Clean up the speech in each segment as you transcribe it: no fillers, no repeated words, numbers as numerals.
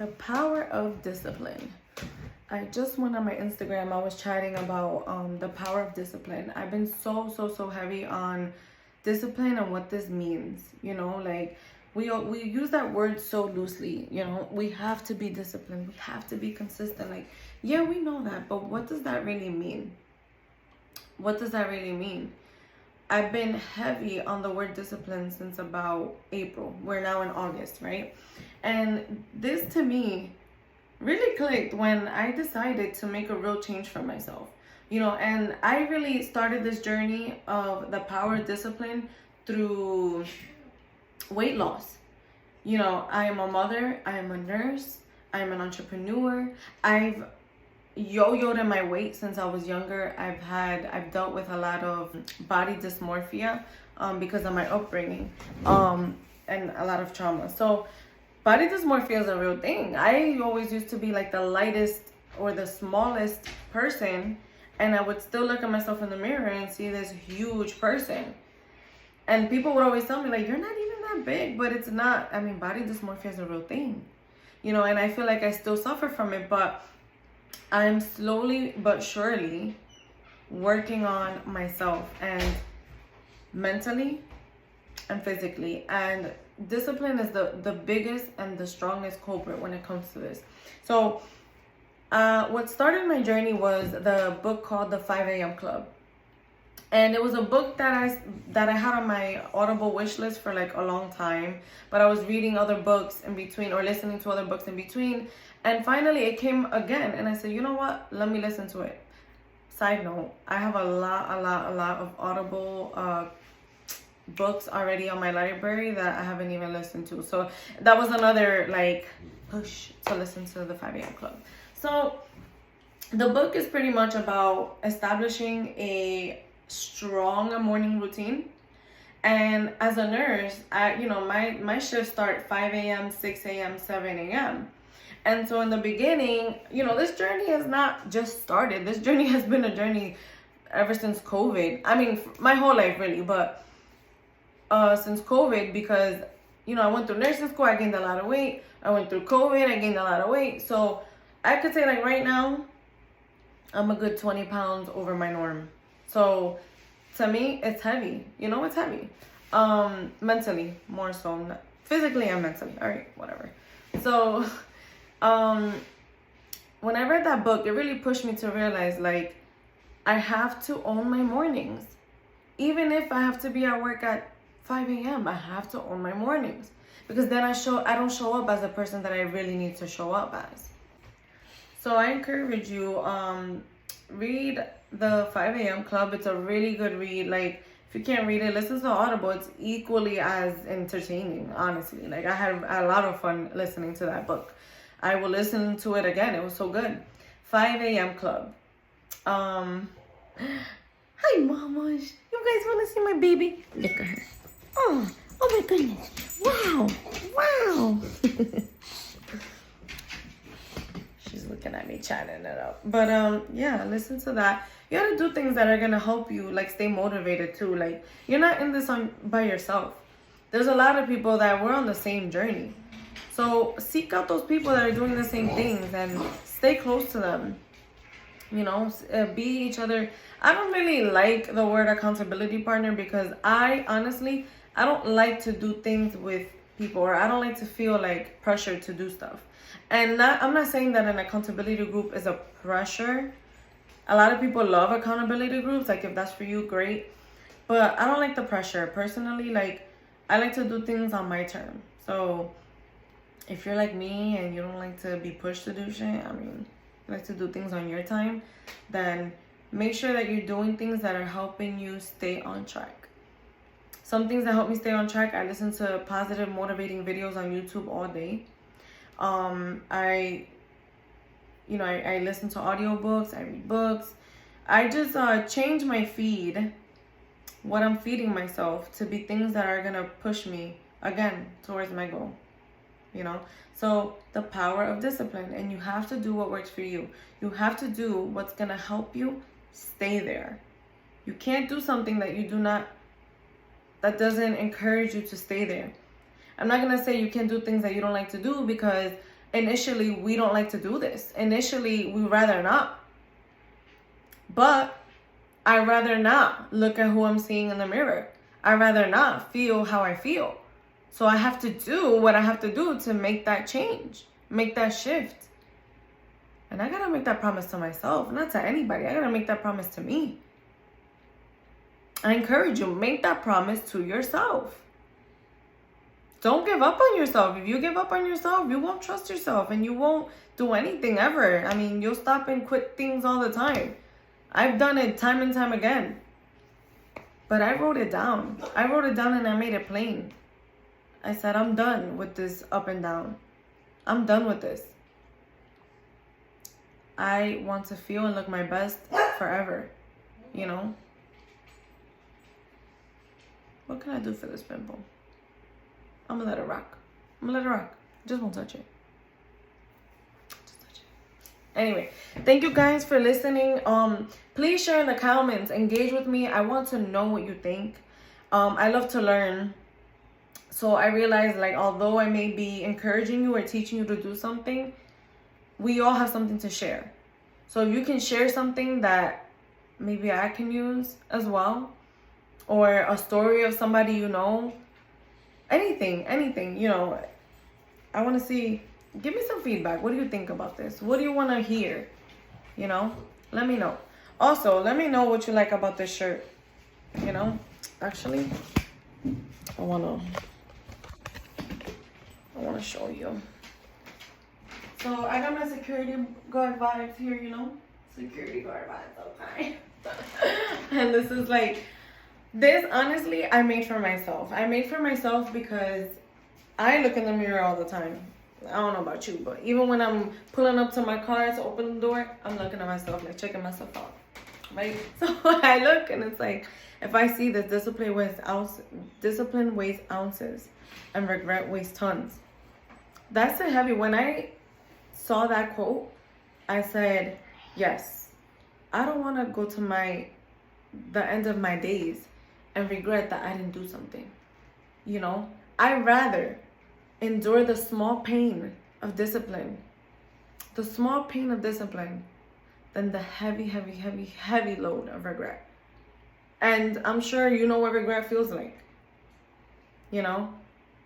The power of discipline. I just went on my Instagram. I was chatting about the power of discipline. I've been so heavy on discipline and what this means. Like we use that word so loosely. We have to be disciplined. We have to be consistent. Like, yeah, we know that, but what does that really mean? What does that really mean? I've been heavy on the word discipline since about April. We're now in August, right? And this to me really clicked when I decided to make a real change for myself. And I really started this journey of the power of discipline through weight loss. I am a mother, I am a nurse, I am an entrepreneur. I've yo-yoed in my weight since I was younger. I've dealt with a lot of body dysmorphia because of my upbringing and a lot of trauma. So body dysmorphia is a real thing. I always used to be like the lightest or the smallest person, and I would still look at myself in the mirror and see this huge person. And people would always tell me, like, you're not even that big, but it's not. I mean, body dysmorphia is a real thing, and I feel like I still suffer from it, but I'm slowly but surely working on myself, and mentally and physically. And discipline is the biggest and the strongest culprit when it comes to this. So what started my journey was the book called The 5 a.m. Club. And it was a book that I had on my Audible wish list for like a long time, but I was reading other books in between or listening to other books in between. And finally it came again, and I said, you know what? Let me listen to it. Side note, I have a lot of Audible books already on my library that I haven't even listened to. So that was another like push to listen to the 5 a.m. Club. So the book is pretty much about establishing a strong morning routine. And as a nurse, my shifts start 5 a.m., 6 a.m., 7 a.m. And so in the beginning, this journey has not just started. This journey has been a journey ever since COVID. I mean, my whole life really, but since COVID, because, I went through nursing school, I gained a lot of weight. I went through COVID, I gained a lot of weight. So I could say like right now, I'm a good 20 pounds over my norm. So to me, it's heavy. It's heavy. Mentally, more so. Not physically and mentally. All right, whatever. So when I read that book, it really pushed me to realize, like, I have to own my mornings. Even if I have to be at work at 5 a.m., I have to own my mornings. Because then I don't show up as the person that I really need to show up as. So I encourage you, read the 5 a.m. Club. It's a really good read. Like, if you can't read it, listen to Audible. It's equally as entertaining, honestly. Like, I had a lot of fun listening to that book. I will listen to it again. It was so good. 5 a.m. Club. Hi, mamas. You guys want to see my baby? Look at her. Oh my goodness. Wow. She's looking at me, chatting it up. But yeah, listen to that. You gotta do things that are gonna help you, like, stay motivated too. Like, you're not in this by yourself. There's a lot of people that we're on the same journey. So seek out those people that are doing the same things and stay close to them. Be each other. I don't really like the word accountability partner, because I don't like to do things with people, or I don't like to feel like pressure to do stuff. And I'm not saying that an accountability group is a pressure. A lot of people love accountability groups. Like, if that's for you, great. But I don't like the pressure. Personally, like, I like to do things on my terms. So if you're like me and you don't like to be pushed to do shit, you like to do things on your time, then make sure that you're doing things that are helping you stay on track. Some things that help me stay on track: I listen to positive, motivating videos on YouTube all day. I listen to audiobooks, I read books. I just change my feed, what I'm feeding myself, to be things that are gonna push me again towards my goal. So the power of discipline. And you have to do what works for you. You have to do what's gonna help you stay there. You can't do something that doesn't encourage you to stay there. I'm not gonna say you can't do things that you don't like to do, because initially we don't like to do this. Initially, we rather not. But I'd rather not look at who I'm seeing in the mirror. I'd rather not feel how I feel. So I have to do what I have to do to make that change, make that shift. And I gotta make that promise to myself, not to anybody. I gotta make that promise to me. I encourage you, make that promise to yourself. Don't give up on yourself. If you give up on yourself, you won't trust yourself and you won't do anything ever. I mean, you'll stop and quit things all the time. I've done it time and time again. But I wrote it down. I wrote it down and I made it plain. I said, I'm done with this up and down. I'm done with this. I want to feel and look my best forever, you know? What can I do for this pimple? I'm gonna let it rock. I'm gonna let it rock. Just won't touch it. Just touch it. Anyway, thank you guys for listening. Please share in the comments. Engage with me. I want to know what you think. I love to learn. So I realize, like, although I may be encouraging you or teaching you to do something, we all have something to share. So if you can share something that maybe I can use as well, or a story of somebody you know, anything, you know, I want to see, give me some feedback. What do you think about this? What do you want to hear? You know, let me know. Also, let me know what you like about this shirt. You know, actually, I want to show you. So I got my security guard vibes here, you know? Security guard vibes, okay? And this is like, this honestly, I made for myself. I made for myself because I look in the mirror all the time. I don't know about you, but even when I'm pulling up to my car to open the door, I'm looking at myself, like checking myself out, right? So I look and it's like, if I see that discipline weighs ounces and regret weighs tons. That's a heavy. When I saw that quote, I said, yes, I don't want to go to the end of my days and regret that I didn't do something. You know, I'd rather endure the small pain of discipline, than the heavy load of regret. And I'm sure you know what regret feels like. You know,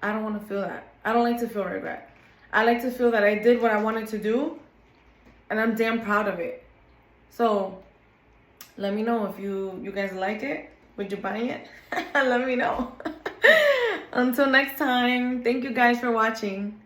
I don't want to feel that. I don't like to feel regret. I like to feel that I did what I wanted to do and I'm damn proud of it. So let me know if you guys like it. Would you buy it? Let me know. Until next time, thank you guys for watching.